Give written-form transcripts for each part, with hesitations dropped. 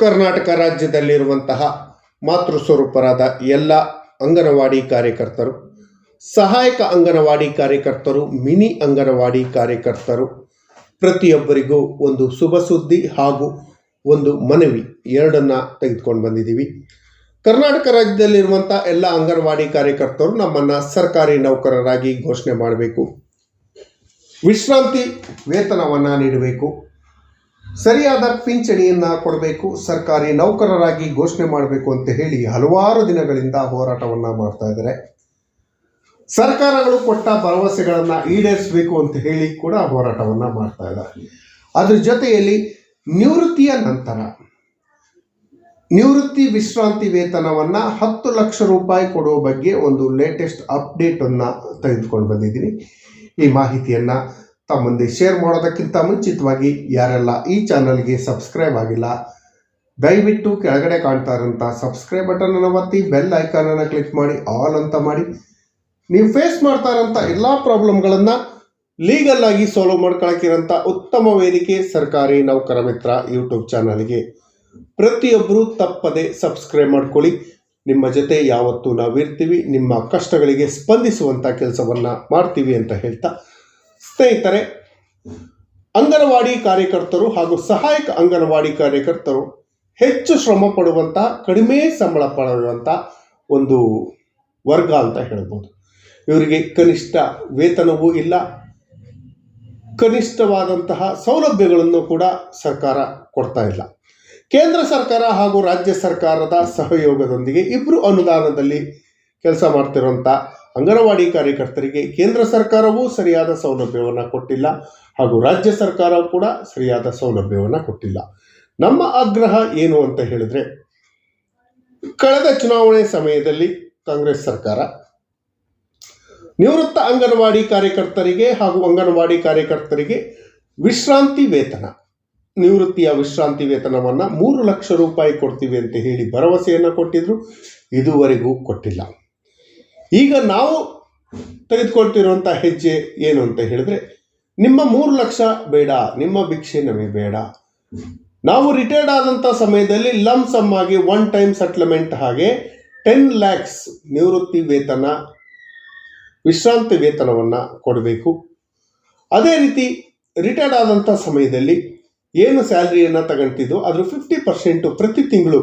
ಕರ್ನಾಟಕ ರಾಜ್ಯದಲ್ಲಿರುವಂತಹ ಮಾತೃ ಸ್ವರೂಪರಾದ ಎಲ್ಲ ಅಂಗನವಾಡಿ ಕಾರ್ಯಕರ್ತರು, ಸಹಾಯಕ ಅಂಗನವಾಡಿ ಕಾರ್ಯಕರ್ತರು, ಮಿನಿ ಅಂಗನವಾಡಿ ಕಾರ್ಯಕರ್ತರು ಪ್ರತಿಯೊಬ್ಬರಿಗೂ ಒಂದು ಶುಭ ಸುದ್ದಿ ಹಾಗೂ ಒಂದು ಮನವಿ ಎರಡನ್ನ ತೆಗೆದುಕೊಂಡು ಬಂದಿದ್ದೀವಿ. ಕರ್ನಾಟಕ ರಾಜ್ಯದಲ್ಲಿರುವಂಥ ಎಲ್ಲ ಅಂಗನವಾಡಿ ಕಾರ್ಯಕರ್ತರು ನಮ್ಮನ್ನು ಸರ್ಕಾರಿ ನೌಕರರಾಗಿ ಘೋಷಣೆ ಮಾಡಬೇಕು, ವಿಶ್ರಾಂತಿ ವೇತನವನ್ನು ನೀಡಬೇಕು, ಸರಿಯಾದ ಪಿಂಚಣಿಯನ್ನು ಕೊಡಬೇಕು, ಸರ್ಕಾರಿ ನೌಕರರಾಗಿ ಘೋಷಣೆ ಮಾಡಬೇಕು ಅಂತ ಹೇಳಿ ಹಲವಾರು ದಿನಗಳಿಂದ ಹೋರಾಟವನ್ನು ಮಾಡ್ತಾ ಇದ್ದಾರೆ. ಸರ್ಕಾರಗಳು ಕೊಟ್ಟ ಭರವಸೆಗಳನ್ನು ಈಡೇರಿಸಬೇಕು ಅಂತ ಹೇಳಿ ಕೂಡ ಹೋರಾಟವನ್ನು ಮಾಡ್ತಾ ಇದ್ದಾರೆ. ಅದ್ರ ಜೊತೆಯಲ್ಲಿ ನಿವೃತ್ತಿಯ ನಂತರ ನಿವೃತ್ತಿ ವಿಶ್ರಾಂತಿ ವೇತನವನ್ನು 10 ಲಕ್ಷ ರೂಪಾಯಿ ಕೊಡುವ ಬಗ್ಗೆ ಒಂದು ಲೇಟೆಸ್ಟ್ ಅಪ್ಡೇಟನ್ನು ತೆಗೆದುಕೊಂಡು ಬಂದಿದ್ದೀನಿ. ಈ ಮಾಹಿತಿಯನ್ನು ತಮ್ಮ ಮುಂದೆ ಶೇರ್ ಮಾಡೋದಕ್ಕಿಂತ ಮುಂಚಿತವಾಗಿ ಯಾರೆಲ್ಲ ಈ ಚಾನಲ್ಗೆ ಸಬ್ಸ್ಕ್ರೈಬ್ ಆಗಿಲ್ಲ, ದಯವಿಟ್ಟು ಕೆಳಗಡೆ ಕಾಣ್ತಾ ಇರೋಂಥ ಸಬ್ಸ್ಕ್ರೈಬ್ ಬಟನನ್ನು ಒತ್ತಿ, ಬೆಲ್ ಐಕಾನನ್ನು ಕ್ಲಿಕ್ ಮಾಡಿ, ಆಲ್ ಅಂತ ಮಾಡಿ. ನೀವು ಫೇಸ್ ಮಾಡ್ತಾ ಇರೋಂಥ ಎಲ್ಲ ಪ್ರಾಬ್ಲಮ್ಗಳನ್ನು ಲೀಗಲ್ ಆಗಿ ಸಾಲ್ವ್ ಮಾಡ್ಕೊಳಕ್ಕಿರೋಂಥ ಉತ್ತಮ ವೇದಿಕೆ ಸರ್ಕಾರಿ ನೌಕರ ಮಿತ್ರ ಯೂಟ್ಯೂಬ್ ಚಾನಲ್ಗೆ ಪ್ರತಿಯೊಬ್ಬರೂ ತಪ್ಪದೆ ಸಬ್ಸ್ಕ್ರೈಬ್ ಮಾಡ್ಕೊಳ್ಳಿ. ನಿಮ್ಮ ಜೊತೆ ಯಾವತ್ತೂ ನಾವಿರ್ತೀವಿ, ನಿಮ್ಮ ಕಷ್ಟಗಳಿಗೆ ಸ್ಪಂದಿಸುವಂಥ ಕೆಲಸವನ್ನು ಮಾಡ್ತೀವಿ ಅಂತ ಹೇಳ್ತಾ, ಸ್ನೇಹಿತರೆ, ಅಂಗನವಾಡಿ ಕಾರ್ಯಕರ್ತರು ಹಾಗೂ ಸಹಾಯಕ ಅಂಗನವಾಡಿ ಕಾರ್ಯಕರ್ತರು ಹೆಚ್ಚು ಶ್ರಮ ಪಡುವಂತಹ, ಕಡಿಮೆ ಸಂಬಳ ಪಡೆಯುವಂಥ ಒಂದು ವರ್ಗ ಅಂತ ಹೇಳ್ಬೋದು. ಇವರಿಗೆ ಕನಿಷ್ಠ ವೇತನವೂ ಇಲ್ಲ, ಕನಿಷ್ಠವಾದಂತಹ ಸೌಲಭ್ಯಗಳನ್ನು ಕೂಡ ಸರ್ಕಾರ ಕೊಡ್ತಾ ಇಲ್ಲ. ಕೇಂದ್ರ ಸರ್ಕಾರ ಹಾಗೂ ರಾಜ್ಯ ಸರ್ಕಾರದ ಸಹಯೋಗದೊಂದಿಗೆ ಇಬ್ಬರು ಅನುದಾನದಲ್ಲಿ ಕೆಲಸ ಮಾಡ್ತಿರುವಂಥ ಅಂಗನವಾಡಿ ಕಾರ್ಯಕರ್ತರಿಗೆ ಕೇಂದ್ರ ಸರ್ಕಾರವೂ ಸರಿಯಾದ ಸೌಲಭ್ಯವನ್ನು ಕೊಟ್ಟಿಲ್ಲ ಹಾಗೂ ರಾಜ್ಯ ಸರ್ಕಾರ ಕೂಡ ಸರಿಯಾದ ಸೌಲಭ್ಯವನ್ನು ಕೊಟ್ಟಿಲ್ಲ. ನಮ್ಮ ಆಗ್ರಹ ಏನು ಅಂತ ಹೇಳಿದ್ರೆ, ಕಳೆದ ಚುನಾವಣೆ ಸಮಯದಲ್ಲಿ ಕಾಂಗ್ರೆಸ್ ಸರ್ಕಾರ ನಿವೃತ್ತ ಅಂಗನವಾಡಿ ಕಾರ್ಯಕರ್ತರಿಗೆ ಹಾಗೂ ಅಂಗನವಾಡಿ ಕಾರ್ಯಕರ್ತರಿಗೆ ವಿಶ್ರಾಂತಿ ವೇತನ, ನಿವೃತ್ತಿಯ ವಿಶ್ರಾಂತಿ ವೇತನವನ್ನು 3 ಲಕ್ಷ ರೂಪಾಯಿ ಕೊಡ್ತೀವಿ ಅಂತ ಹೇಳಿ ಭರವಸೆಯನ್ನು ಕೊಟ್ಟಿದ್ರು. ಇದುವರೆಗೂ ಕೊಟ್ಟಿಲ್ಲ. ಈಗ ನಾವು ತೆಗೆದುಕೊಳ್ತಿರುವಂಥ ಹೆಜ್ಜೆ ಏನು ಅಂತ ಹೇಳಿದ್ರೆ, ನಿಮ್ಮ 3 ಲಕ್ಷ ಬೇಡ, ನಿಮ್ಮ ಭಿಕ್ಷೆ ನಮಗೆ ಬೇಡ, ನಾವು ರಿಟೈರ್ಡ್ ಆದಂಥ ಸಮಯದಲ್ಲಿ ಲಮ್ ಸಮ್ ಆಗಿ ಒನ್ ಟೈಮ್ ಸೆಟ್ಲ್ಮೆಂಟ್ ಹಾಗೆ 10 lakhs ನಿವೃತ್ತಿ ವೇತನ, ವಿಶ್ರಾಂತಿ ವೇತನವನ್ನು ಕೊಡಬೇಕು. ಅದೇ ರೀತಿ ರಿಟೈರ್ಡ್ ಆದಂಥ ಸಮಯದಲ್ಲಿ ಏನು ಸ್ಯಾಲ್ರಿಯನ್ನು ತಗೊಳ್ತಿದ್ದೋ ಅದ್ರ 50% ಪ್ರತಿ ತಿಂಗಳು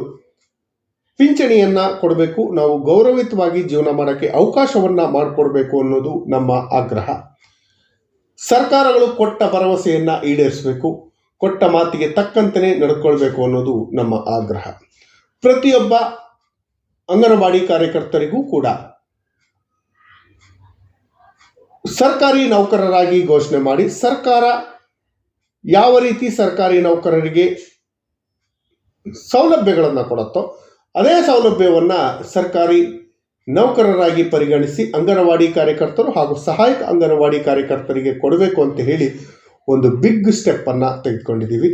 ಪಿಂಚಣಿಯನ್ನು ಕೊಡಬೇಕು. ನಾವು ಗೌರವಿತವಾಗಿ ಜೀವನ ಮಾಡೋಕ್ಕೆ ಅವಕಾಶವನ್ನು ಮಾಡಿಕೊಡ್ಬೇಕು ಅನ್ನೋದು ನಮ್ಮ ಆಗ್ರಹ. ಸರ್ಕಾರಗಳು ಕೊಟ್ಟ ಭರವಸೆಯನ್ನು ಈಡೇರಿಸಬೇಕು, ಕೊಟ್ಟ ಮಾತಿಗೆ ತಕ್ಕಂತೆಯೇ ನಡ್ಕೊಳ್ಬೇಕು ಅನ್ನೋದು ನಮ್ಮ ಆಗ್ರಹ. ಪ್ರತಿಯೊಬ್ಬ ಅಂಗನವಾಡಿ ಕಾರ್ಯಕರ್ತರಿಗೂ ಕೂಡ ಸರ್ಕಾರಿ ನೌಕರರಾಗಿ ಘೋಷಣೆ ಮಾಡಿ, ಸರ್ಕಾರ ಯಾವ ರೀತಿ ಸರ್ಕಾರಿ ನೌಕರರಿಗೆ ಸೌಲಭ್ಯಗಳನ್ನು ಕೊಡುತ್ತೋ ಅದೇ ಸೌಲಭ್ಯವನ್ನು ಸರ್ಕಾರಿ ನೌಕರರಾಗಿ ಪರಿಗಣಿಸಿ ಅಂಗನವಾಡಿ ಕಾರ್ಯಕರ್ತರು ಹಾಗೂ ಸಹಾಯಕ ಅಂಗನವಾಡಿ ಕಾರ್ಯಕರ್ತರಿಗೆ ಕೊಡಬೇಕು ಅಂತ ಹೇಳಿ ಒಂದು ಬಿಗ್ ಸ್ಟೆಪ್ಪನ್ನು ತೆಗೆದುಕೊಂಡಿದ್ದೀವಿ.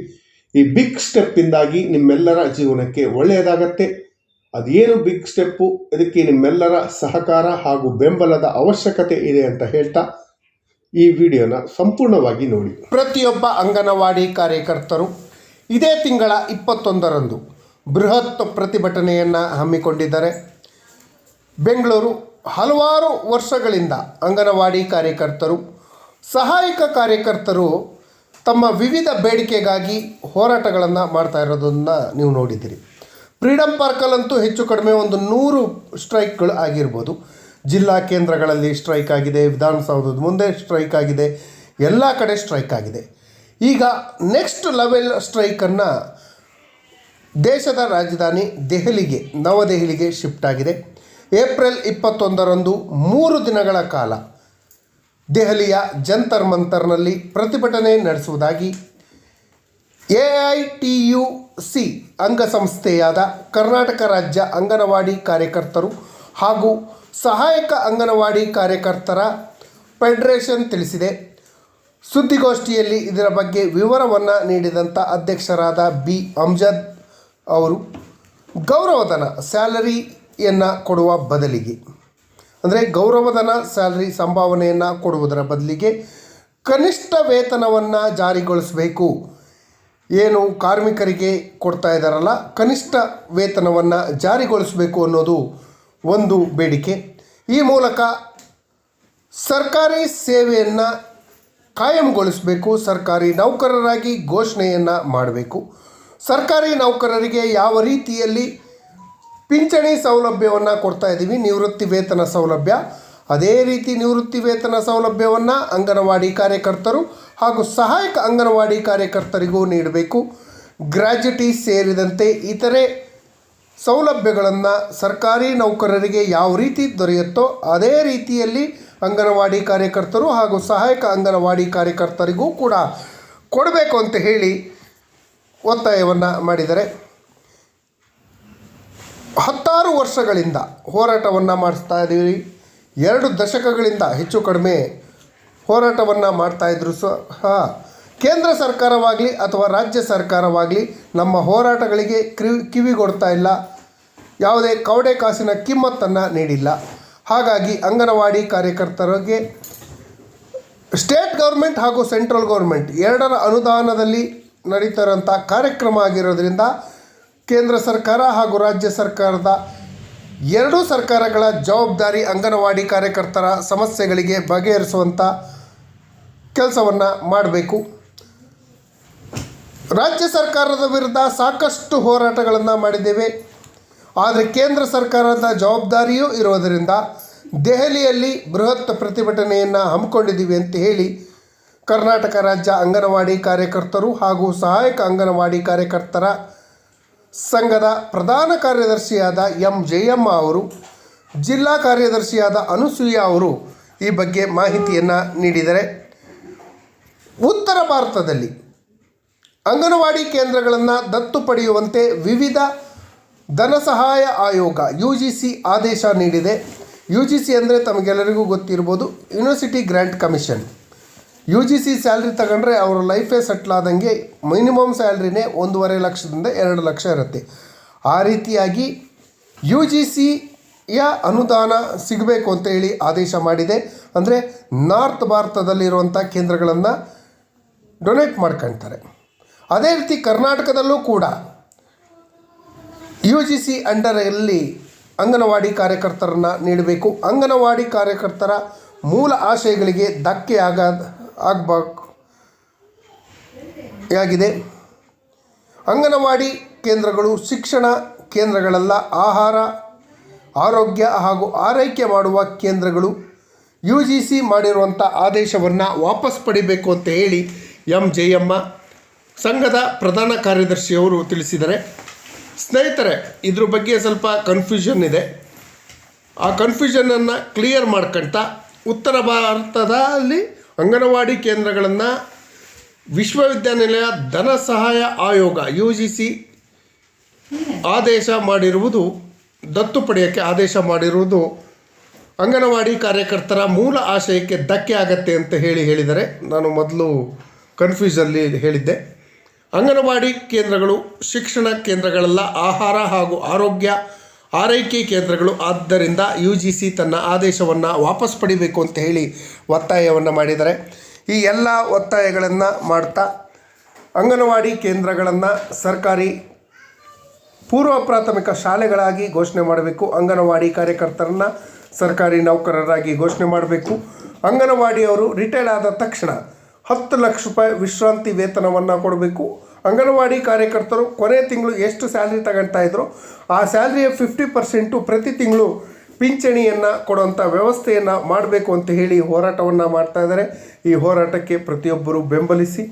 ಈ ಬಿಗ್ ಸ್ಟೆಪ್ಪಿಂದಾಗಿ ನಿಮ್ಮೆಲ್ಲರ ಜೀವನಕ್ಕೆ ಒಳ್ಳೆಯದಾಗತ್ತೆ. ಅದೇನು ಬಿಗ್ ಸ್ಟೆಪ್ಪು, ಇದಕ್ಕೆ ನಿಮ್ಮೆಲ್ಲರ ಸಹಕಾರ ಹಾಗೂ ಬೆಂಬಲದ ಅವಶ್ಯಕತೆ ಇದೆ ಅಂತ ಹೇಳ್ತಾ ಈ ವಿಡಿಯೋನ ಸಂಪೂರ್ಣವಾಗಿ ನೋಡಿ. ಪ್ರತಿಯೊಬ್ಬ ಅಂಗನವಾಡಿ ಕಾರ್ಯಕರ್ತರು ಇದೇ ತಿಂಗಳ 21ರಂದು ಬೃಹತ್ ಪ್ರತಿಭಟನೆಯನ್ನು ಹಮ್ಮಿಕೊಂಡಿದ್ದಾರೆ. ಬೆಂಗಳೂರು ಹಲವಾರು ವರ್ಷಗಳಿಂದ ಅಂಗನವಾಡಿ ಕಾರ್ಯಕರ್ತರು, ಸಹಾಯಕ ಕಾರ್ಯಕರ್ತರು ತಮ್ಮ ವಿವಿಧ ಬೇಡಿಕೆಗಾಗಿ ಹೋರಾಟಗಳನ್ನು ಮಾಡ್ತಾ ಇರೋದನ್ನು ನೀವು ನೋಡಿದ್ದೀರಿ. ಫ್ರೀಡಮ್ ಪಾರ್ಕಲ್ಲಂತೂ ಹೆಚ್ಚು ಕಡಿಮೆ ಒಂದು 100 ಸ್ಟ್ರೈಕ್ಗಳು ಆಗಿರ್ಬೋದು. ಜಿಲ್ಲಾ ಕೇಂದ್ರಗಳಲ್ಲಿ ಸ್ಟ್ರೈಕ್ ಆಗಿದೆ, ವಿಧಾನಸೌಧದ ಮುಂದೆ ಸ್ಟ್ರೈಕ್ ಆಗಿದೆ, ಎಲ್ಲ ಕಡೆ ಸ್ಟ್ರೈಕ್ ಆಗಿದೆ. ಈಗ ನೆಕ್ಸ್ಟ್ ಲೆವೆಲ್ ಸ್ಟ್ರೈಕನ್ನು ದೇಶದ ರಾಜಧಾನಿ ನವದೆಹಲಿಗೆ ಶಿಫ್ಟ್ ಆಗಿದೆ. ಏಪ್ರಿಲ್ 21ರಂದು 3 ದಿನಗಳ ಕಾಲ ದೆಹಲಿಯ ಜಂತರ್ ಮಂತರ್ನಲ್ಲಿ ಪ್ರತಿಭಟನೆ ನಡೆಸುವುದಾಗಿ AITUC ಅಂಗಸಂಸ್ಥೆಯಾದ ಕರ್ನಾಟಕ ರಾಜ್ಯ ಅಂಗನವಾಡಿ ಕಾರ್ಯಕರ್ತರು ಹಾಗೂ ಸಹಾಯಕ ಅಂಗನವಾಡಿ ಕಾರ್ಯಕರ್ತರ ಫೆಡರೇಷನ್ ತಿಳಿಸಿದೆ. ಸುದ್ದಿಗೋಷ್ಠಿಯಲ್ಲಿ ಇದರ ಬಗ್ಗೆ ವಿವರವನ್ನು ನೀಡಿದಂಥ ಅಧ್ಯಕ್ಷರಾದ B. ಅಮ್ಜದ್ ಅವರು ಗೌರವಧನ ಸ್ಯಾಲರಿಯನ್ನು ಕೊಡುವ ಬದಲಿಗೆ, ಅಂದರೆ ಗೌರವಧನ ಸ್ಯಾಲರಿ ಸಂಭಾವನೆಯನ್ನು ಕೊಡುವುದರ ಬದಲಿಗೆ ಕನಿಷ್ಠ ವೇತನವನ್ನು ಜಾರಿಗೊಳಿಸಬೇಕು. ಏನು ಕಾರ್ಮಿಕರಿಗೆ ಕೊಡ್ತಾ ಇದ್ದಾರಲ್ಲ ಕನಿಷ್ಠ ವೇತನವನ್ನು ಜಾರಿಗೊಳಿಸಬೇಕು ಅನ್ನೋದು ಒಂದು ಬೇಡಿಕೆ. ಈ ಮೂಲಕ ಸರ್ಕಾರಿ ಸೇವೆಯನ್ನು ಕಾಯಂಗೊಳಿಸಬೇಕು, ಸರ್ಕಾರಿ ನೌಕರರಾಗಿ ಘೋಷಣೆಯನ್ನು ಮಾಡಬೇಕು. ಸರ್ಕಾರಿ ನೌಕರರಿಗೆ ಯಾವ ರೀತಿಯಲ್ಲಿ ಪಿಂಚಣಿ ಸೌಲಭ್ಯವನ್ನು ಕೊಡ್ತಾ ಇದ್ದೀವಿ, ನಿವೃತ್ತಿ ವೇತನ ಸೌಲಭ್ಯ, ಅದೇ ರೀತಿ ನಿವೃತ್ತಿ ವೇತನ ಸೌಲಭ್ಯವನ್ನು ಅಂಗನವಾಡಿ ಕಾರ್ಯಕರ್ತರು ಹಾಗೂ ಸಹಾಯಕ ಅಂಗನವಾಡಿ ಕಾರ್ಯಕರ್ತರಿಗೂ ನೀಡಬೇಕು. ಗ್ರ್ಯಾಜ್ಯುಟಿ ಸೇರಿದಂತೆ ಇತರೆ ಸೌಲಭ್ಯಗಳನ್ನು ಸರ್ಕಾರಿ ನೌಕರರಿಗೆ ಯಾವ ರೀತಿ ದೊರೆಯುತ್ತೋ ಅದೇ ರೀತಿಯಲ್ಲಿ ಅಂಗನವಾಡಿ ಕಾರ್ಯಕರ್ತರು ಹಾಗೂ ಸಹಾಯಕ ಅಂಗನವಾಡಿ ಕಾರ್ಯಕರ್ತರಿಗೂ ಕೂಡ ಕೊಡಬೇಕು ಅಂತ ಹೇಳಿ ಒತ್ತಾಯವನ್ನು ಮಾಡಿದ್ದಾರೆ. 10 ವರ್ಷಗಳಿಂದ ಹೋರಾಟವನ್ನು ಮಾಡಿಸ್ತಾ ಇದ್ದೀವಿ. 2 ದಶಕಗಳಿಂದ ಹೆಚ್ಚು ಕಡಿಮೆ ಹೋರಾಟವನ್ನು ಮಾಡ್ತಾಯಿದ್ರು ಸಹ ಕೇಂದ್ರ ಸರ್ಕಾರವಾಗಲಿ ಅಥವಾ ರಾಜ್ಯ ಸರ್ಕಾರವಾಗಲಿ ನಮ್ಮ ಹೋರಾಟಗಳಿಗೆ ಕಿವಿಗೊಡ್ತಾ ಇಲ್ಲ, ಯಾವುದೇ ಕವಡೆ ಕಾಸಿನ ಕಿಮ್ಮತ್ತನ್ನು ನೀಡಿಲ್ಲ. ಹಾಗಾಗಿ ಅಂಗನವಾಡಿ ಕಾರ್ಯಕರ್ತರಿಗೆ ಸ್ಟೇಟ್ ಗೌರ್ಮೆಂಟ್ ಹಾಗೂ ಸೆಂಟ್ರಲ್ ಗೌರ್ಮೆಂಟ್ ಎರಡರ ಅನುದಾನದಲ್ಲಿ ನಡೀತಿರೋಂಥ ಕಾರ್ಯಕ್ರಮ ಆಗಿರೋದ್ರಿಂದ ಕೇಂದ್ರ ಸರ್ಕಾರ ಹಾಗೂ ರಾಜ್ಯ ಸರ್ಕಾರದ ಎರಡೂ ಸರ್ಕಾರಗಳ ಜವಾಬ್ದಾರಿ ಅಂಗನವಾಡಿ ಕಾರ್ಯಕರ್ತರ ಸಮಸ್ಯೆಗಳಿಗೆ ಬಗೆಹರಿಸುವಂಥ ಕೆಲಸವನ್ನು ಮಾಡಬೇಕು. ರಾಜ್ಯ ಸರ್ಕಾರದ ವಿರುದ್ಧ ಸಾಕಷ್ಟು ಹೋರಾಟಗಳನ್ನು ಮಾಡಿದ್ದೇವೆ. ಆದರೆ ಕೇಂದ್ರ ಸರ್ಕಾರದ ಜವಾಬ್ದಾರಿಯೂ ಇರೋದರಿಂದ ದೆಹಲಿಯಲ್ಲಿ ಬೃಹತ್ ಪ್ರತಿಭಟನೆಯನ್ನು ಹಮ್ಮಿಕೊಂಡಿದ್ದೀವಿ ಅಂತ ಹೇಳಿ ಕರ್ನಾಟಕ ರಾಜ್ಯ ಅಂಗನವಾಡಿ ಕಾರ್ಯಕರ್ತರು ಹಾಗೂ ಸಹಾಯಕ ಅಂಗನವಾಡಿ ಕಾರ್ಯಕರ್ತರ ಸಂಘದ ಪ್ರಧಾನ ಕಾರ್ಯದರ್ಶಿಯಾದ ಎಂ ಜಯಮ್ಮ ಅವರು, ಜಿಲ್ಲಾ ಕಾರ್ಯದರ್ಶಿಯಾದ ಅನುಸೂಯ ಅವರು ಈ ಬಗ್ಗೆ ಮಾಹಿತಿಯನ್ನು ನೀಡಿದ್ದಾರೆ. ಉತ್ತರ ಭಾರತದಲ್ಲಿ ಅಂಗನವಾಡಿ ಕೇಂದ್ರಗಳನ್ನು ದತ್ತು ಪಡೆಯುವಂತೆ ವಿವಿಧ ಧನಸಹಾಯ ಆಯೋಗ UGC ಆದೇಶ ನೀಡಿದೆ. UGC ಅಂದರೆ ತಮಗೆಲ್ಲರಿಗೂ ಗೊತ್ತಿರ್ಬೋದು, university grant commission. UGC salary ತಗೊಂಡ್ರೆ ಅವರ ಲೈಫೇ ಸೆಟ್ಲ್ ಆದಂಗೆ ಮಿನಿಮಮ್ ಸ್ಯಾಲ್ರಿನೇ 1.5 ಲಕ್ಷದಿಂದ 2 ಲಕ್ಷ ಇರುತ್ತೆ. ಆ ರೀತಿಯಾಗಿ UGCಯ ಅನುದಾನ ಸಿಗಬೇಕು ಅಂತ ಹೇಳಿ ಆದೇಶ ಮಾಡಿದೆ. ಅಂದರೆ ನಾರ್ತ್ ಭಾರತದಲ್ಲಿರುವಂಥ ಕೇಂದ್ರಗಳನ್ನು ಡೊನೇಟ್ ಮಾಡ್ಕೊಳ್ತಾರೆ. ಅದೇ ರೀತಿ ಕರ್ನಾಟಕದಲ್ಲೂ ಕೂಡ UGC ಅಂಡರಲ್ಲಿ ಅಂಗನವಾಡಿ ಕಾರ್ಯಕರ್ತರನ್ನು ನೀಡಬೇಕು. ಅಂಗನವಾಡಿ ಕಾರ್ಯಕರ್ತರ ಮೂಲ ಆಶಯಗಳಿಗೆ ಧಕ್ಕೆ ಆಗಬೇಕಾಗಿದೆ. ಅಂಗನವಾಡಿ ಕೇಂದ್ರಗಳು ಶಿಕ್ಷಣ ಕೇಂದ್ರಗಳೆಲ್ಲ ಆಹಾರ, ಆರೋಗ್ಯ ಹಾಗೂ ಆರೈಕೆ ಮಾಡುವ ಕೇಂದ್ರಗಳು. UGC ಮಾಡಿರುವಂಥ ಆದೇಶವನ್ನು ವಾಪಸ್ ಪಡಿಬೇಕು ಅಂತ ಹೇಳಿ ಎಂ ಜಯಮ್ಮ ಸಂಘದ ಪ್ರಧಾನ ಕಾರ್ಯದರ್ಶಿಯವರು ತಿಳಿಸಿದ್ದಾರೆ. ಸ್ನೇಹಿತರೆ, ಇದ್ರ ಬಗ್ಗೆ ಸ್ವಲ್ಪ ಕನ್ಫ್ಯೂಷನ್ ಇದೆ. ಆ ಕನ್ಫ್ಯೂಷನನ್ನು ಕ್ಲಿಯರ್ ಮಾಡ್ಕೊಳ್ತಾ ಉತ್ತರ ಭಾರತದಲ್ಲಿ ಅಂಗನವಾಡಿ ಕೇಂದ್ರಗಳನ್ನು ವಿಶ್ವವಿದ್ಯಾನಿಲಯ ಧನ ಸಹಾಯ ಆಯೋಗ UGC ಆದೇಶ ಮಾಡಿರುವುದು, ದತ್ತು ಪಡೆಯೋಕ್ಕೆ ಆದೇಶ ಮಾಡಿರುವುದು ಅಂಗನವಾಡಿ ಕಾರ್ಯಕರ್ತರ ಮೂಲ ಆಶಯಕ್ಕೆ ಧಕ್ಕೆ ಆಗತ್ತೆ ಅಂತ ಹೇಳಿದ್ದಾರೆ. ನಾನು ಮೊದಲು ಕನ್ಫ್ಯೂಸಲ್ಲಿ ಹೇಳಿದ್ದೆ. ಅಂಗನವಾಡಿ ಕೇಂದ್ರಗಳು ಶಿಕ್ಷಣ ಕೇಂದ್ರಗಳೆಲ್ಲ ಆಹಾರ ಹಾಗೂ ಆರೋಗ್ಯ ಆರೈಕೆ ಕೇಂದ್ರಗಳು. ಆದ್ದರಿಂದ UGC ತನ್ನ ಆದೇಶವನ್ನು ವಾಪಸ್ ಪಡಿಬೇಕು ಅಂತ ಹೇಳಿ ಒತ್ತಾಯವನ್ನು ಮಾಡಿದ್ದಾರೆ. ಈ ಎಲ್ಲ ಒತ್ತಾಯಗಳನ್ನು ಮಾಡ್ತಾ ಅಂಗನವಾಡಿ ಕೇಂದ್ರಗಳನ್ನು ಸರ್ಕಾರಿ ಪೂರ್ವ ಪ್ರಾಥಮಿಕ ಶಾಲೆಗಳಾಗಿ ಘೋಷಣೆ ಮಾಡಬೇಕು. ಅಂಗನವಾಡಿ ಕಾರ್ಯಕರ್ತರನ್ನು ಸರ್ಕಾರಿ ನೌಕರರಾಗಿ ಘೋಷಣೆ ಮಾಡಬೇಕು. ಅಂಗನವಾಡಿಯವರು ರಿಟೈರ್ಡ್ ಆದ ತಕ್ಷಣ 10 ಲಕ್ಷ ರೂಪಾಯಿ ವಿಶ್ರಾಂತಿ ವೇತನವನ್ನು ಕೊಡಬೇಕು. ಅಂಗನವಾಡಿ ಕಾರ್ಯಕರ್ತರು ಕೊನೆ ತಿಂಗಳು ಎಷ್ಟು ಸ್ಯಾಲ್ರಿ ತಗೊಳ್ತಾ ಇದ್ರು ಆ ಸ್ಯಾಲ್ರಿಯ 50% ಪ್ರತಿ ತಿಂಗಳು ಪಿಂಚಣಿಯನ್ನು ಕೊಡುವಂಥ ವ್ಯವಸ್ಥೆಯನ್ನು ಮಾಡಬೇಕು ಅಂತ ಹೇಳಿ ಹೋರಾಟವನ್ನು ಮಾಡ್ತಾ ಇದ್ದಾರೆ. ಈ ಹೋರಾಟಕ್ಕೆ ಪ್ರತಿಯೊಬ್ಬರು ಬೆಂಬಲಿಸಿ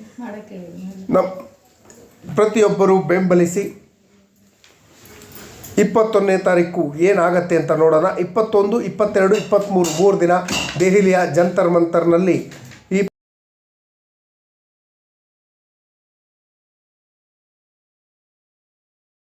21ನೇ ತಾರೀಕು ಏನಾಗತ್ತೆ ಅಂತ ನೋಡೋಣ. 21, 22, 23 3 ದಿನ ದೆಹಲಿಯ ಜಂತರ್ ಮಂತರ್ನಲ್ಲಿ